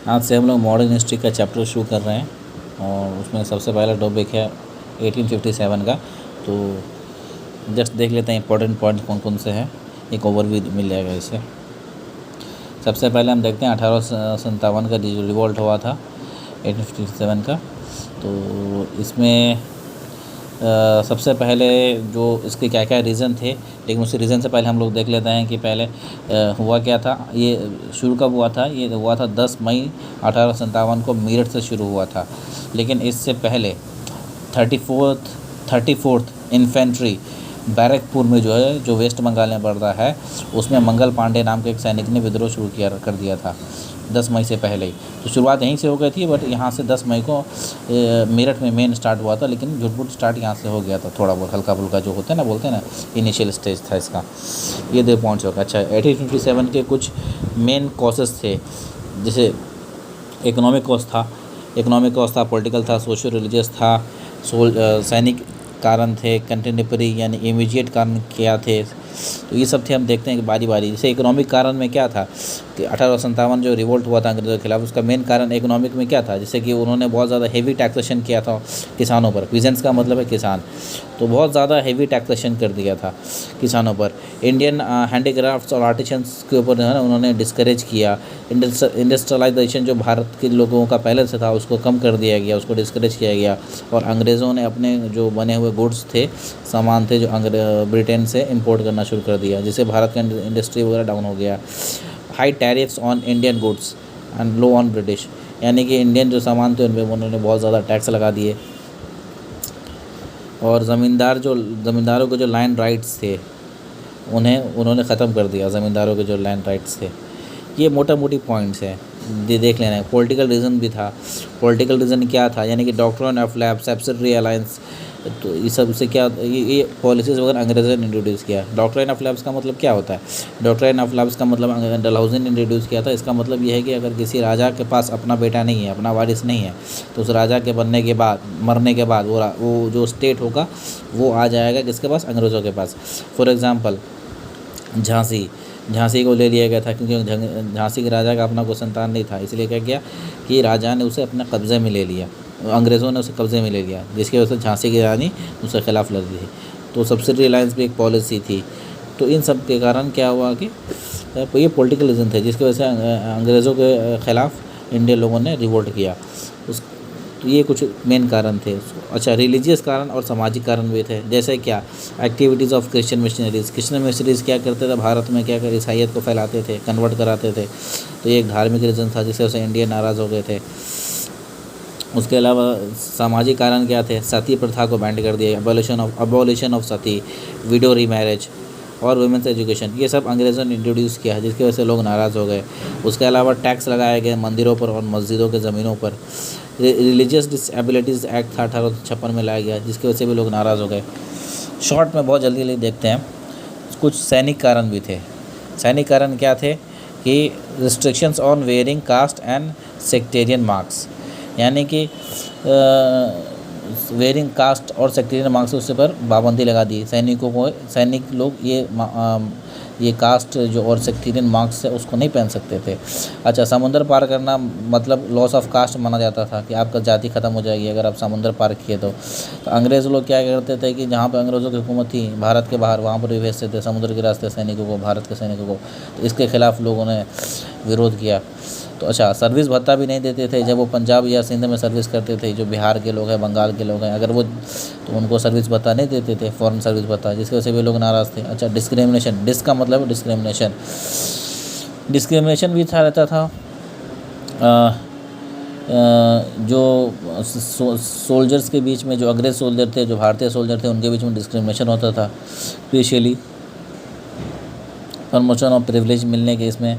आज से हम लोग मॉडर्न हिस्ट्री का चैप्टर शुरू कर रहे हैं और उसमें सबसे पहला टॉपिक है 1857 का। तो जस्ट देख लेते हैं इंपॉर्टेंट पॉइंट्स कौन कौन से हैं, एक ओवरव्यू मिल जाएगा इससे। सबसे पहले हम देखते हैं 1857 का जो रिवॉल्ट हुआ था 1857 का। तो इसमें सबसे पहले जो इसके क्या क्या रीज़न थे, लेकिन उसी रीज़न से पहले हम लोग देख लेते हैं कि पहले हुआ क्या था। ये शुरू कब हुआ था? ये हुआ था 10 मई 1857 को मेरठ से शुरू हुआ था। लेकिन इससे पहले 34th इन्फेंट्री बैरकपुर में जो वेस्ट बंगाल में पड़ता है, उसमें मंगल पांडे नाम के एक सैनिक ने विद्रोह शुरू कर दिया था 10 मई से पहले ही। तो शुरुआत यहीं से हो गई थी, बट यहाँ से 10 मई को मेरठ में मेन स्टार्ट हुआ था, लेकिन झुटपुट स्टार्ट यहाँ से हो गया था। थोड़ा बहुत हल्का फुल्का जो होता है ना, बोलते हैं ना, इनिशियल स्टेज था इसका। ये 2 पॉइंट्स होगा। अच्छा, 1857 के कुछ मेन कॉजेस थे, जैसे इकोनॉमिक कॉज था, पॉलिटिकल था, सोशल रिलीजियस था, सैनिक कारण थे, कंटेम्परेरी यानी इमीडिएट कारण क्या थे। तो ये सब थे, हम देखते हैं कि बारी बारी। जैसे इकोनॉमिक कारण में क्या था कि 1857 जो रिवोल्ट हुआ था अंग्रेज़ों के खिलाफ, उसका मेन कारण इकोनॉमिक में क्या था? जैसे कि उन्होंने बहुत ज़्यादा हेवी टैक्सेशन किया था किसानों पर। पीजेंट्स का मतलब है किसान, तो बहुत ज़्यादा हेवी टैक्सेशन कर दिया था किसानों पर। इंडियन हैंडीक्राफ्ट्स और आर्टिशंस के ऊपर जो है ना, उन्होंने डिस्करेज किया। इंडस्ट्रियलाइजेशन जो भारत के लोगों का पहले से था, उसको कम कर दिया गया, उसको डिस्करेज किया गया। और अंग्रेज़ों ने अपने जो बने हुए गुड्स थे, सामान थे, जो ब्रिटेन से इंपोर्ट करना शुरू कर दिया, जिससे भारत का इंडस्ट्री वगैरह डाउन हो गया। High tariffs on Indian goods and low on British, यानी कि इंडियन जो सामान थे उन पर उन्होंने बहुत ज़्यादा टैक्स लगा दिए। और ज़मींदारों के जो लैंड राइट्स थे, उन्होंने ख़त्म कर दिया। ज़मींदारों के जो लैंड राइट्स थे, ये मोटा मोटी पॉइंट्स हैं, देख लेना है। पॉलिटिकल रीज़न भी था। पॉलिटिकल रीज़न क्या था? यानी कि doctrine of lapse, subsidiary alliance, तो ये सब से क्या, ये पॉलिसीज़ वगैरह अंग्रेज़ों ने इंट्रोड्यूस किया। डॉक्ट्रिन ऑफ लैप्स का मतलब क्या होता है? डॉक्ट्रिन ऑफ लैप्स का मतलब डलहौजी ने इंट्रोड्यूस किया था। इसका मतलब ये है कि अगर किसी राजा के पास अपना बेटा नहीं है, अपना वारिस नहीं है, तो उस राजा के मरने के बाद वो जो स्टेट होगा वो आ जाएगा किसके पास? अंग्रेज़ों के पास। फॉर एग्ज़ाम्पल, झांसी को ले लिया गया था, क्योंकि झांसी के राजा का अपना कोई संतान नहीं था। इसलिए क्या किया कि राजा ने उसे अपने कब्ज़े में ले लिया, अंग्रेज़ों ने उसे कब्ज़े में ले लिया, जिसकी वजह से झांसी की रानी उसके खिलाफ लड़ रही थी। तो सब्सिडरी अलायंस भी एक पॉलिसी थी। तो इन सब के कारण क्या हुआ कि ये पॉलिटिकल रीज़न थे, जिसकी वजह से अंग्रेज़ों के ख़िलाफ़ इंडियन लोगों ने रिवोल्ट किया। तो ये कुछ मेन कारण थे। अच्छा, रिलीजियस कारण और सामाजिक कारण भी थे। जैसे क्या? एक्टिविटीज़ ऑफ क्रिश्चियन मिशनरीज़ क्या करते थे भारत में? क्या कर ईसाइयत को फैलाते थे, कन्वर्ट कराते थे। तो ये एक धार्मिक रीज़न था, जिससे उसे इंडियन नाराज़ हो गए थे। उसके अलावा सामाजिक कारण क्या थे? सती प्रथा को बैंड कर दिया, abolition of Sati, window remarriage और वुमेंस एजुकेशन, ये सब अंग्रेज़ों ने इंट्रोड्यूस किया, जिसकी वजह से लोग नाराज़ हो गए। उसके अलावा टैक्स लगाए गए मंदिरों पर और मस्जिदों के ज़मीनों पर। रिलीजियस डिसेबिलिटीज़ एक्ट था 1856 में लाया गया, जिसकी वजह से भी लोग नाराज़ हो गए। शॉर्ट में बहुत जल्दी देखते हैं। कुछ सैनिक कारण भी थे। सैनिक कारण क्या थे कि restrictions on wearing caste and sectarian marks, यानी कि वेयरिंग कास्ट और सेक्टेरियन मार्क्स उससे पर पाबंदी लगा दी। सैनिक लोग ये कास्ट जो और सेक्टेरियन मार्क्स है उसको नहीं पहन सकते थे। अच्छा, समुंदर पार करना मतलब लॉस ऑफ कास्ट माना जाता था, कि आपका जाति ख़त्म हो जाएगी अगर आप समुंदर पार किए तो अंग्रेज़ लोग क्या करते थे कि जहाँ पर अंग्रेज़ों की हुकूमत थी भारत के बाहर, वहाँ पर भी भेजते थे समुद्र के रास्ते सैनिकों को, भारत के सैनिकों को। तो इसके खिलाफ़ लोगों ने विरोध किया। तो अच्छा, सर्विस भत्ता भी नहीं देते थे जब वो पंजाब या सिंध में सर्विस करते थे। जो बिहार के लोग हैं, बंगाल के लोग हैं, अगर वो, तो उनको सर्विस भत्ता नहीं देते थे, फॉरेन सर्विस भत्ता, जिसकी वजह से भी लोग नाराज़ थे। अच्छा, डिस्क्रिमिनेशन, डिस का मतलब डिस्क्रिमिनेशन भी रहता था। जो सोल्जर्स के बीच में, जो अंग्रेज़ सोल्जर थे, जो भारतीय सोल्जर थे, उनके बीच में डिस्क्रिमिनेशन होता था। स्पेशली प्रमोशन और प्रिविलेज मिलने के इसमें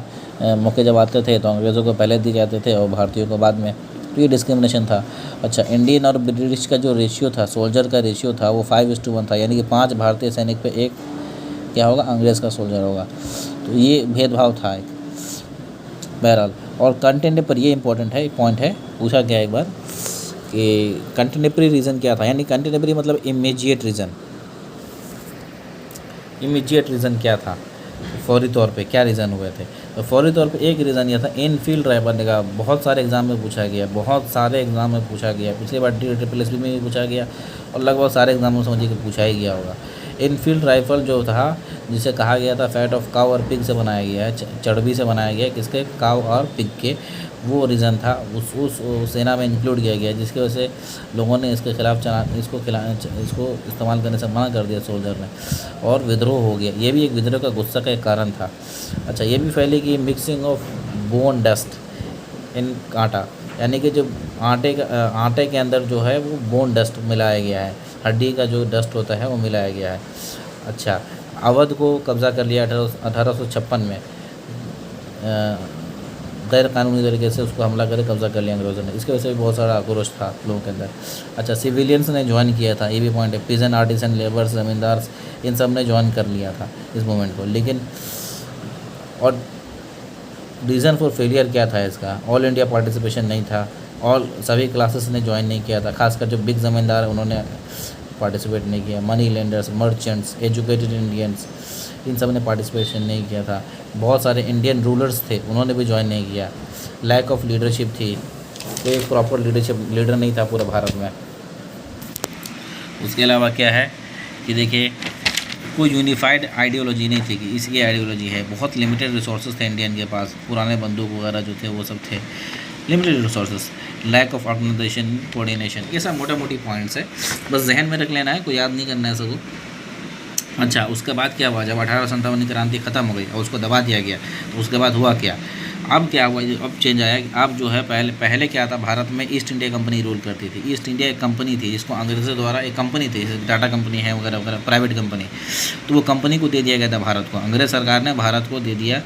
मौके जब आते थे, तो अंग्रेज़ों को पहले दिए जाते थे और भारतीयों को बाद में। तो ये डिस्क्रिमिनेशन था। अच्छा, इंडियन और ब्रिटिश का जो रेशियो था, सोल्जर का रेशियो था, वो 5:1 था, यानी कि 5 भारतीय सैनिक पे 1 क्या होगा? अंग्रेज़ का सोल्जर होगा। तो ये भेदभाव था एक, बहरहाल। और कंटेम्परेरी, ये इंपॉर्टेंट है, पॉइंट है, पूछा गया एक बार कि कंटेम्परेरी रीज़न क्या था? यानी कंटेम्परेरी मतलब इमीडिएट रीज़न क्या था? फौरी तौर पे क्या रीज़न हुए थे? तो फौरी तौर पे एक रीज़न यह था इनफील्ड राइफल का बहुत सारे एग्ज़ाम में पूछा गया, बहुत सारे एग्ज़ाम में पूछा गया, पिछली बार ट्रिपल में भी पूछा गया और लगभग सारे एग्ज़ामों में समझिए कि पूछा ही गया होगा। इनफील्ड राइफल जो था जिसे कहा गया था फैट ऑफ काव और पिग से बनाया गया है, चर्बी से बनाया गया है, किसके, काव और पिग के, वो रीज़न था उस सेना में इंक्लूड किया गया, जिसकी वजह से लोगों ने इसके खिलाफ इसको इस्तेमाल करने से मना कर दिया सोल्जर ने, और विद्रोह हो गया। ये भी एक विद्रोह का गुस्सा का एक कारण था। अच्छा, ये भी फैली कि mixing of bone dust in आटा, यानी कि जो आटे के अंदर जो है वो बोन डस्ट मिलाया गया है, हड्डी का जो डस्ट होता है वो मिलाया गया है। अच्छा, अवध को कब्ज़ा कर लिया 1856 में, गैर कानूनी तरीके से उसको हमला करके कब्ज़ा कर लिया अंग्रेज़ों ने। इसकी वजह से भी बहुत सारा आक्रोश था लोगों के अंदर। अच्छा, सिविलियंस ने ज्वाइन किया था, ये भी पॉइंट है, पिजन आर्टिसन, लेबर्स, ज़मींदार, इन सब ने ज्वाइन कर लिया था इस मूवमेंट को। लेकिन और रीज़न फॉर फेलियर क्या था इसका, ऑल इंडिया पार्टिसिपेशन नहीं था, और सभी क्लासेस ने ज्वाइन नहीं किया था, खासकर जो बिग ज़मींदार है उन्होंने पार्टिसिपेट नहीं किया, money lenders, merchants, educated Indians, इन सब ने पार्टिसिपेशन नहीं किया था। बहुत सारे इंडियन रूलर्स थे, उन्होंने भी ज्वाइन नहीं किया। लैक ऑफ लीडरशिप थी, कोई एक प्रॉपर लीडर नहीं था पूरे भारत में। उसके अलावा क्या है कि देखिए, कोई यूनिफाइड आइडियोलॉजी नहीं थी कि इसकी आइडियोलॉजी है, बहुत लिमिटेड रिसोर्सेज थे इंडियन के पास, पुराने बंदूक वगैरह जो थे वो सब थे, limited resources, lack of organisation, coordination, ये सब मोटा मोटी पॉइंट्स है, बस जहन में रख लेना है, कोई याद नहीं करना है सबको। अच्छा, उसके बाद क्या हुआ, जब 1857 की क्रांति ख़त्म हो गई और उसको दबा दिया गया, तो उसके बाद हुआ क्या, अब क्या हुआ, अब चेंज आया कि अब जो है पहले क्या था, भारत में ईस्ट इंडिया कंपनी रूल करती थी। ईस्ट इंडिया एक कंपनी थी जिसको अंग्रेज़ों द्वारा, एक कंपनी थी जैसे टाटा कंपनी है वगैरह वगैरह, प्राइवेट कंपनी, तो वो कंपनी को दे दिया गया था भारत को, अंग्रेज़ सरकार ने भारत को दे दिया,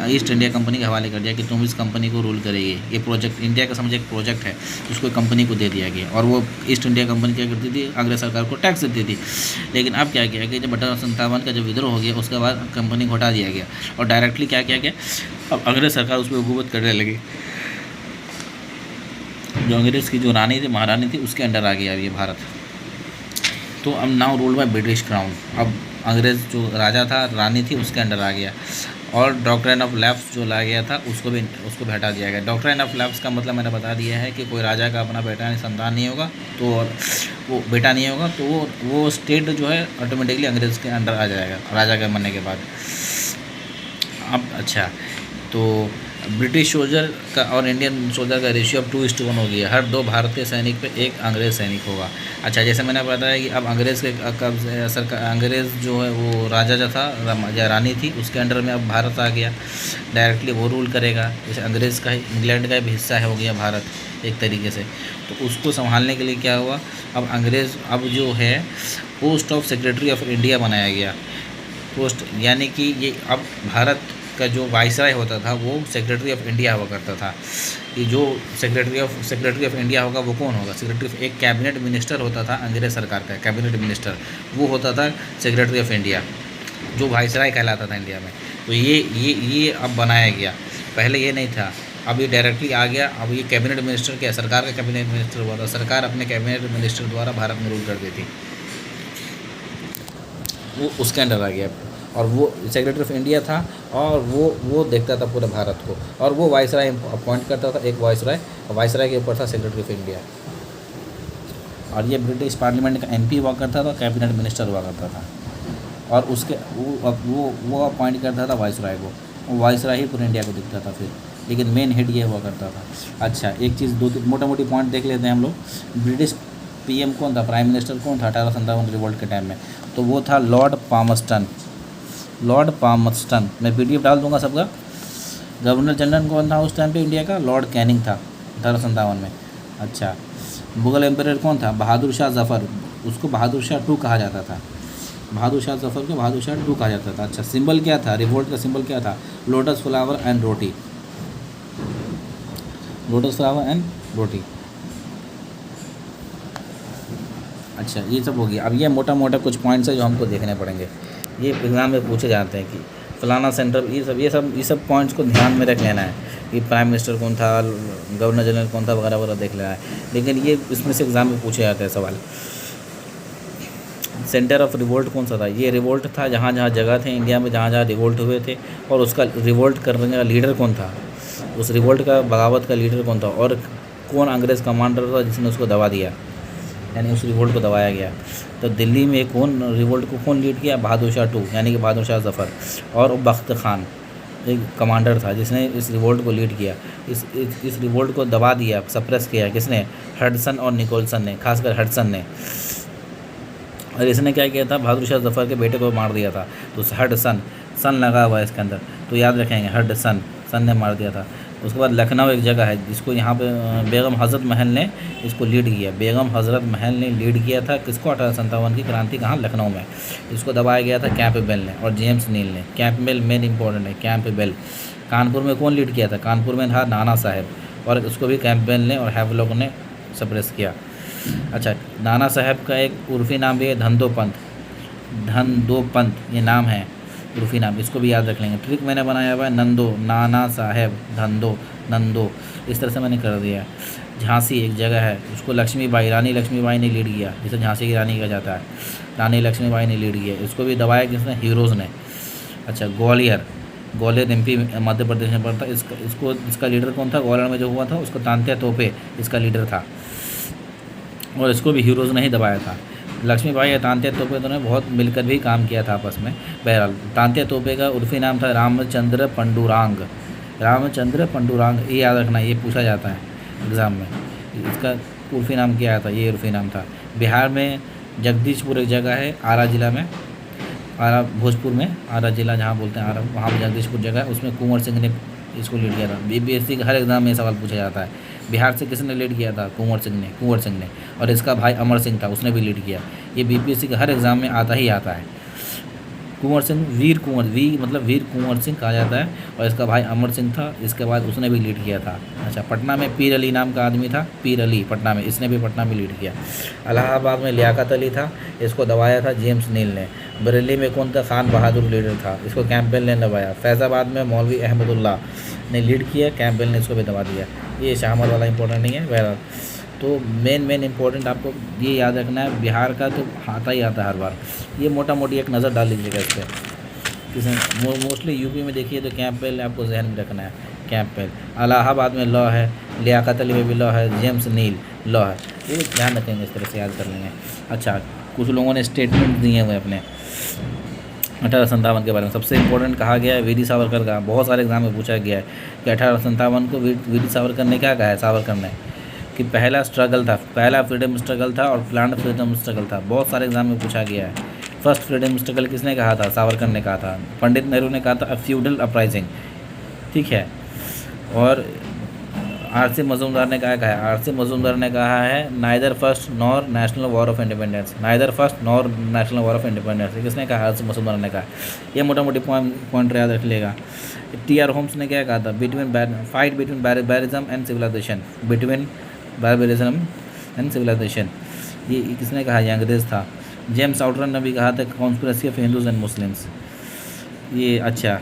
ईस्ट इंडिया कंपनी के हवाले कर दिया कि तुम इस कंपनी को रूल करेगी। ये प्रोजेक्ट इंडिया का समझे एक प्रोजेक्ट है, उसको कंपनी को दे दिया गया, और वो ईस्ट इंडिया कंपनी क्या करती थी, अंग्रेज़ सरकार को टैक्स देती थी। लेकिन अब क्या किया कि जब 1857 का जब विद्रोह हो गया, उसके बाद कंपनी को हटा दिया गया, और डायरेक्टली क्या किया गया, अब अंग्रेज़ सरकार उस पर हुकूमत करने लगी। जो अंग्रेज़ की जो रानी थी, महारानी थी, उसके अंडर आ गया अब ये भारत। तो अब now rule by British crown, अब अंग्रेज़ जो राजा था, रानी थी, उसके अंडर आ गया। और डॉक्ट्रिन ऑफ लैप्स जो ला गया था उसको भी हटा दिया गया। डॉक्ट्रिन ऑफ लैप्स का मतलब मैंने बता दिया है कि कोई राजा का अपना बेटा संतान नहीं होगा, तो वो बेटा नहीं होगा, तो वो स्टेट जो है ऑटोमेटिकली अंग्रेज़ के अंडर आ जाएगा राजा के मरने के बाद। अब अच्छा, तो ब्रिटिश सोल्जर का और इंडियन सोल्जर का रेशियो अब 2:1 हो गया, हर 2 भारतीय सैनिक पे 1 अंग्रेज़ सैनिक होगा। अच्छा, जैसे मैंने बताया कि अब अंग्रेज़ के सरकार, अंग्रेज़ जो है वो राजा जो था या रानी थी, उसके अंडर में अब भारत आ गया, डायरेक्टली वो रूल करेगा। जैसे अंग्रेज़ का इंग्लैंड का भी हिस्सा है, हो गया भारत एक तरीके से, तो उसको संभालने के लिए क्या हुआ, अब अंग्रेज़ अब जो है post of secretary of India बनाया गया। पोस्ट यानी कि ये अब भारत का जो वाइसराय होता था वो सेक्रेटरी ऑफ इंडिया हुआ करता था। कि जो सेक्रेटरी ऑफ इंडिया होगा वो कौन होगा, एक कैबिनेट मिनिस्टर होता था अंग्रेज़ सरकार का, कैबिनेट मिनिस्टर वो होता था सेक्रेटरी ऑफ इंडिया, जो वाइसराय कहलाता था इंडिया में। तो ये अब बनाया गया, पहले ये नहीं था, अब ये डायरेक्टली आ गया। अब ये कैबिनेट मिनिस्टर क्या, सरकार का कैबिनेट मिनिस्टर हुआ था, सरकार अपने कैबिनेट मिनिस्टर द्वारा भारत में रूल करती थी, वो उसके अंडर आ गया। और वो सेक्रेटरी ऑफ इंडिया था, और वो देखता था पूरे भारत को, और वो वाइसराय अपॉइंट करता था, एक वाइसराय के ऊपर था सेक्रेटरी ऑफ इंडिया। और ये ब्रिटिश पार्लियामेंट का MP हुआ करता था, कैबिनेट मिनिस्टर हुआ करता था, और उसके वो अपॉइंट करता था वाइसराय को, वो वाइसराय ही पूरे इंडिया को दिखता था फिर, लेकिन मेन हेड ये हुआ करता था। अच्छा, एक चीज़ दो मोटा मोटी पॉइंट देख लेते हैं हम लोग। ब्रिटिश PM कौन था, प्राइम मिनिस्टर कौन था 1857 रिवोल्ट के टाइम में, तो वो था लॉर्ड पामस्टन। मैं PDF डाल दूंगा सबका। गवर्नर जनरल कौन था उस टाइम पे इंडिया का, लॉर्ड कैनिंग था 1857 में। अच्छा, मुगल एम्परर कौन था, बहादुर शाह जफ़र, उसको बहादुर शाह 2 कहा जाता था, बहादुर शाह जफ़र को बहादुर शाह 2 कहा जाता था। अच्छा, सिंबल क्या था, रिवोल्ट का सिंबल क्या था, lotus flower and roti, lotus flower and roti. अच्छा, ये सब हो गया। अब ये मोटा मोटा कुछ पॉइंट्स है जो हमको देखने पड़ेंगे, ये एग्ज़ाम में पूछे जाते हैं कि फलाना सेंटर, ये सब पॉइंट्स को ध्यान में रख लेना है कि प्राइम मिनिस्टर कौन था, गवर्नर जनरल कौन था, वगैरह वगैरह देख लेना है। लेकिन ये इसमें से एग्ज़ाम में पूछे जाते हैं सवाल। सेंटर ऑफ रिवोल्ट कौन सा था? ये रिवोल्ट था जहाँ जहाँ जगह थे इंडिया में जहाँ जहाँ रिवोल्ट हुए थे, और उसका रिवोल्ट करने का लीडर कौन था, उस रिवोल्ट का बगावत का लीडर कौन था, और कौन अंग्रेज़ कमांडर था जिसने उसको दबा दिया, यानी उस रिवोल्ट को दबाया गया। तो दिल्ली में कौन रिवोल्ट को कौन लीड किया? बहादुर शाह टू, यानी कि बहादुर शाह ज़फ़र, और बख्त खान एक कमांडर था जिसने इस रिवोल्ट को लीड किया। इस रिवोल्ट को दबा दिया, सप्रेस किया किसने? हडसन और निकोलसन ने, खासकर हडसन ने। और इसने क्या किया था? बहादुर शाह ज़फ़र के बेटे को मार दिया था। तो हडसन, सन लगा हुआ है इसके अंदर, तो याद रखेंगे हडसन, सन ने मार दिया था। उसके बाद लखनऊ एक जगह है जिसको यहाँ पे बेगम हज़रत महल ने इसको लीड किया। बेगम हज़रत महल ने लीड किया था किसको? 1857 की क्रांति कहाँ? लखनऊ में। इसको दबाया गया था कैंपबेल ने और जेम्स नील ने। कैंपबेल मेन इंपॉर्टेंट है, कैंपबेल। कानपुर में कौन लीड किया था? कानपुर में था नाना साहेब, और उसको भी कैंपबेल ने और हैवलॉक ने सप्रेस किया। अच्छा, नाना साहब का एक उर्फी नाम भी है धनदोपंत, धनदोपंत ये नाम है, उर्फी नाम, इसको भी याद रख लेंगे। ट्रिक मैंने बनाया हुआ है नंदो, नाना साहेब, धंधो, नंदो, इस तरह से मैंने कर दिया। झांसी एक जगह है, उसको लक्ष्मीबाई, रानी लक्ष्मीबाई ने लीड किया, जिसे झांसी की रानी कहा जाता है, रानी लक्ष्मीबाई ने लीड किया। इसको भी दबाया किसने? हीरोज़ ने। अच्छा, ग्वालियर, ग्वालियर एमपी मध्य प्रदेश में पड़ता। इसका लीडर कौन था? ग्वालियर में जो हुआ था उसको तांत्या तोपे इसका लीडर था, और इसको भी हीरोज़ ने ही दबाया था। लक्ष्मीबाई या तांत्या तोपे दोनों ने बहुत मिलकर भी काम किया था आपस में। बहरहाल तांत्या तोपे का उर्फी नाम था रामचंद्र पंडुरांग, रामचंद्र पंडुरांग, ये याद रखना, ये पूछा जाता है एग्ज़ाम में। इसका उर्फी नाम क्या था? ये उर्फी नाम था। बिहार में जगदीशपुर एक जगह है, आरा ज़िला में, आरा भोजपुर में, आरा ज़िला जहाँ बोलते हैं आरा, वहाँ पर जगदीशपुर जगह है, उसमें कुंवर सिंह ने इसको लीड किया था। बीपीएससी का हर एग्ज़ाम में सवाल पूछा जाता है। बिहार से किसने लीड किया था? कुंवर सिंह ने, और इसका भाई अमर सिंह था, उसने भी लीड किया। ये बीपीएससी के हर एग्ज़ाम में आता ही आता है। कुंवर सिंह, वीर मतलब वीर कुंवर सिंह कहा जाता है, और इसका भाई अमर सिंह था, इसके बाद उसने भी लीड किया था। अच्छा, पटना में पीर अली नाम का आदमी था, पीर अली पटना में, इसने भी पटना में लीड किया। इलाहाबाद में लियाकत अली था, इसको दबाया था जेम्स नील ने। बरेली में कौन था? खान बहादुर लीडर था, इसको कैंपबेल ने दबाया। फैज़ाबाद में मौलवी अहमदुल्ला ने लीड किया, कैंपबेल ने इसको भी दबा दिया। ये शाहमद वाला इंपॉर्टेंट नहीं है। बहरहाल तो मेन इंपॉर्टेंट आपको ये याद रखना है, बिहार का तो आता ही आता है हर बार। ये मोटा मोटी एक नज़र डाल लीजिएगा इस पर। किसी मोस्टली यूपी में देखिए तो कैंपबेल आपको जहन में रखना है, कैंपबेल। इलाहाबाद में लॉ है, लियाकत अली में भी लॉ है, जेम्स नील लॉ है, ये ध्यान रखेंगे, इस तरह से याद कर लेंगे। अच्छा, कुछ लोगों ने स्टेटमेंट दिए हुए अपने 1857 के बारे में। सबसे इम्पोर्टेंट कहा गया है वीर सावरकर का, बहुत सारे एग्जाम में पूछा गया है कि 1857 को वीर सावरकर ने क्या कहा है? सावरकर ने कि पहला स्ट्रगल था, पहला फ्रीडम स्ट्रगल था और प्लान्ड फ्रीडम स्ट्रगल था। बहुत सारे एग्जाम में पूछा गया है। फर्स्ट फ्रीडम स्ट्रगल किसने कहा था? सावरकर ने कहा था। पंडित नेहरू ने कहा था अ फ्यूडल अपराइजिंग, ठीक है। और आर.सी. मजूमदार ने क्या कहा है? आर.सी. मजूमदार ने कहा है neither first nor national war of independence, neither first nor national war of independence, किसने कहा? आर.सी. मजूमदार ने कहा। ये मोटा मोटी पॉइंट याद रख लेगा। टी.आर. होम्स ने क्या कहा था? Fight between barbarism and civilisation, between barbarism and civilisation, ये किसने कहा? ये अंग्रेज़ था। जेम्स आउटरन ने भी कहा था conspiracy of Hindus and Muslims, ये। अच्छा,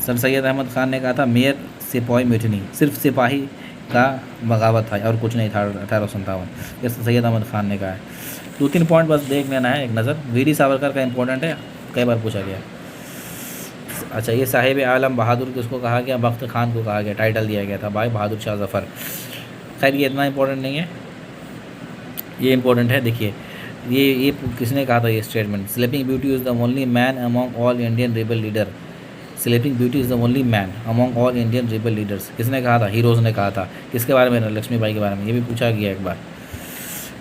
सर सैयद अहमद खान ने कहा था मेयर सिपाही म्यूटिनी, सिर्फ सिपाही का बगावत था और कुछ नहीं था 1857, ये सैयद अहमद खान ने कहा है। 2-3 पॉइंट बस देख लेना है एक नज़र। वीर सावरकर का इंपॉर्टेंट है, कई बार पूछा गया। अच्छा, ये साहिब आलम बहादुर किसको कहा गया? बख्त खान को कहा गया, टाइटल दिया गया था भाई बहादुर शाह ज़फ़र। खैर ये इतना इंपॉर्टेंट नहीं है, ये इंपॉर्टेंट है। देखिए ये किसने कहा था ये statement? Sleeping beauty is the only man among all Indian rebel leader, sleeping beauty is the only man among all Indian rebel leaders, किसने कहा था? हीरोज़ ने कहा था। किसके बारे में? लक्ष्मीबाई के बारे में, ये भी पूछा गया एक बार।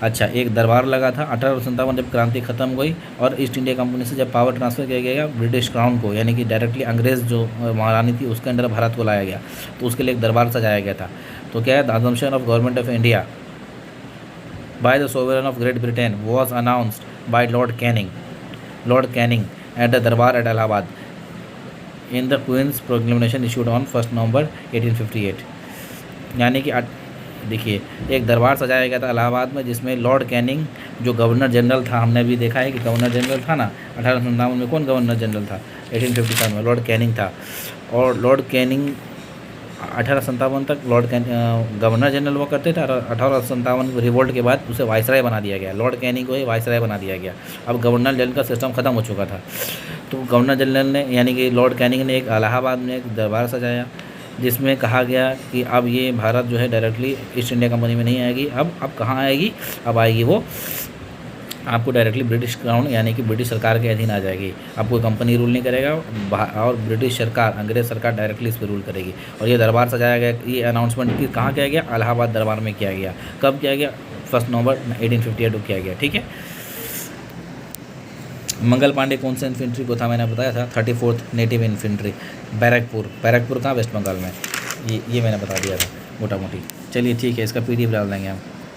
अच्छा, एक दरबार लगा था 1857 जब क्रांति खत्म हुई और ईस्ट इंडिया कंपनी से जब पावर ट्रांसफ़र किया गया ब्रिटिश क्राउन को, यानी कि डायरेक्टली अंग्रेज़ जो महारानी थी उसके अंडर भारत को लाया गया, तो उसके लिए एक दरबार सजाया गया था। तो क्या है? The assumption of government of India by the sovereign of Great Britain was announced by Lord Canning at the durbar at Allahabad in the Queen's proclamation issued on 1 November 1858। यानी कि देखिए एक दरबार सजाया गया था इलाहाबाद में जिसमें लॉर्ड कैनिंग जो गवर्नर जनरल था, हमने भी देखा है कि गवर्नर जनरल था ना 1857 में, कौन गवर्नर जनरल था? 1857 में लॉर्ड कैनिंग था। और लॉर्ड कैनिंग 1857 तक गवर्नर जनरल हुआ करते थे। 1857 रिवोल्ट के बाद उसे वाइसराय बना दिया गया, लॉर्ड कैनिंग को ही वाइसराय बना दिया गया। अब गवर्नर जनरल का सिस्टम ख़त्म हो चुका था, तो गवर्नर जनरल ने यानी कि लॉर्ड कैनिंग ने एक इलाहाबाद में एक दरबार सजाया, जिसमें कहा गया कि अब ये भारत जो है डायरेक्टली ईस्ट इंडिया कंपनी में नहीं आएगी। अब कहाँ आएगी? अब आएगी वो आपको डायरेक्टली ब्रिटिश क्राउन यानी कि ब्रिटिश सरकार के अधीन आ जाएगी। अब कोई कंपनी रूल नहीं करेगा और ब्रिटिश सरकार, अंग्रेज़ सरकार डायरेक्टली इस पर रूल करेगी। और ये दरबार सजाया गया, ये अनाउंसमेंट कहाँ किया गया? इलाहाबाद दरबार में किया गया। कब किया गया? 1 नवंबर 1858 को किया गया। ठीक है। मंगल पांडे कौन से इन्फेंट्री को था? मैंने बताया था 34th नेटिव इन्फेंट्री, बैरकपुर कहाँ? वेस्ट बंगाल में। ये मैंने बता दिया था मोटा मोटी। चलिए ठीक है, इसका PDF डाल देंगे हम।